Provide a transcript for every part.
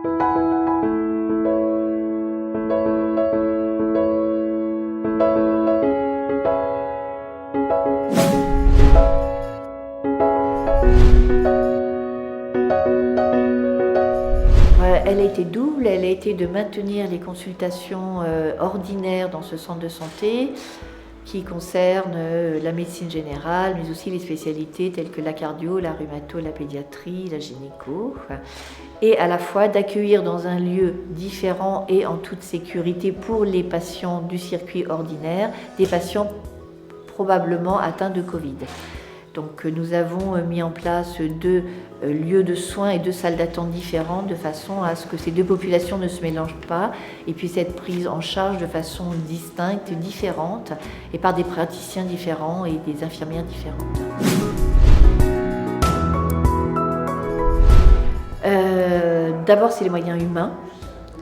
Elle a été double, elle a été de maintenir les consultations ordinaires dans ce centre de santé qui concernent la médecine générale, mais aussi les spécialités telles que la cardio, la rhumato, la pédiatrie, la gynéco, et à la fois d'accueillir dans un lieu différent et en toute sécurité pour les patients du circuit ordinaire, des patients probablement atteints de Covid. Donc nous avons mis en place 2 lieux de soins et 2 salles d'attente différentes de façon à ce que ces 2 populations ne se mélangent pas et puissent être prises en charge de façon distincte, différente et par des praticiens différents et des infirmières différentes. D'abord c'est les moyens humains.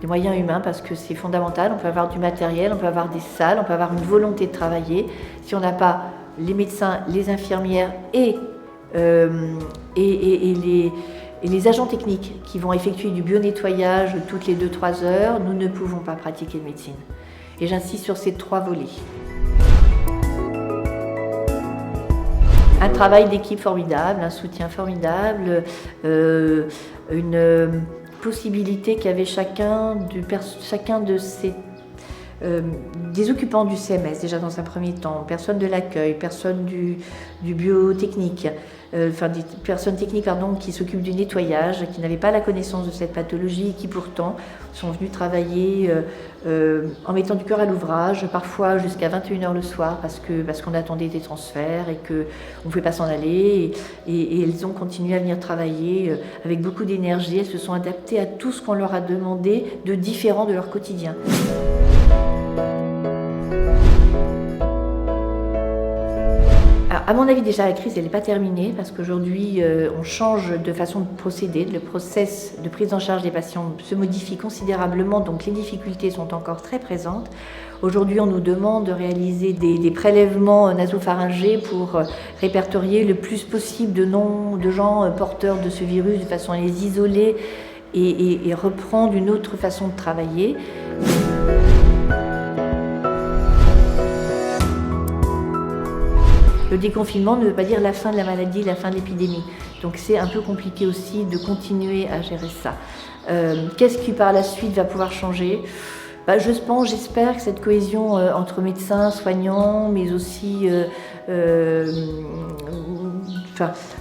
Les moyens humains parce que c'est fondamental, on peut avoir du matériel, on peut avoir des salles, on peut avoir une volonté de travailler. Si on n'a pas les médecins, les infirmières et les agents techniques qui vont effectuer du bio-nettoyage toutes les 2-3 heures, nous ne pouvons pas pratiquer de médecine. Et j'insiste sur ces 3 volets. Un travail d'équipe formidable, un soutien formidable, une possibilité qu'avait chacun de ces des occupants du CMS, déjà dans un premier temps, personne de l'accueil, personne du biotechnique, des personnes techniques qui s'occupent du nettoyage, qui n'avaient pas la connaissance de cette pathologie et qui pourtant sont venus travailler en mettant du cœur à l'ouvrage, parfois jusqu'à 21h le soir parce qu'on attendait des transferts et qu'on ne pouvait pas s'en aller et elles ont continué à venir travailler avec beaucoup d'énergie, elles se sont adaptées à tout ce qu'on leur a demandé de différent de leur quotidien. Alors, à mon avis, déjà, la crise, elle n'est pas terminée parce qu'aujourd'hui, on change de façon de procéder. Le process de prise en charge des patients se modifie considérablement, donc les difficultés sont encore très présentes. Aujourd'hui, on nous demande de réaliser des prélèvements nasopharyngés pour répertorier le plus possible de gens porteurs de ce virus de façon à les isoler et reprendre une autre façon de travailler. Le déconfinement ne veut pas dire la fin de la maladie, la fin de l'épidémie. Donc c'est un peu compliqué aussi de continuer à gérer ça. Qu'est-ce qui par la suite va pouvoir changer ? J'espère que cette cohésion entre médecins, soignants, mais aussi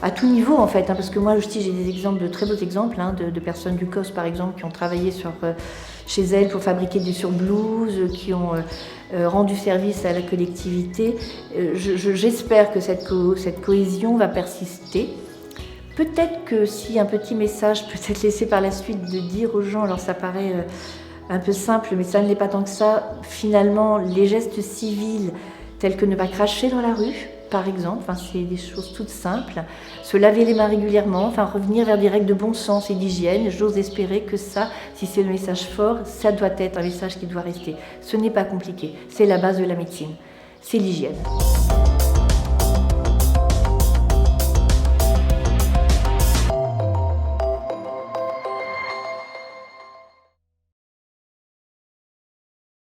à tout niveau en fait, parce que moi aussi j'ai des exemples, de très beaux exemples, de personnes du COS par exemple qui ont travaillé chez elles pour fabriquer des surblouses, qui ont rendu service à la collectivité. J'espère que cette cohésion va persister. Peut-être que si un petit message peut être laissé par la suite de dire aux gens, alors ça paraît un peu simple, mais ça ne l'est pas tant que ça, finalement les gestes civils tels que ne pas cracher dans la rue, par exemple, c'est des choses toutes simples, se laver les mains régulièrement, revenir vers des règles de bon sens et d'hygiène. J'ose espérer que ça, si c'est le message fort, ça doit être un message qui doit rester. Ce n'est pas compliqué, c'est la base de la médecine, c'est l'hygiène.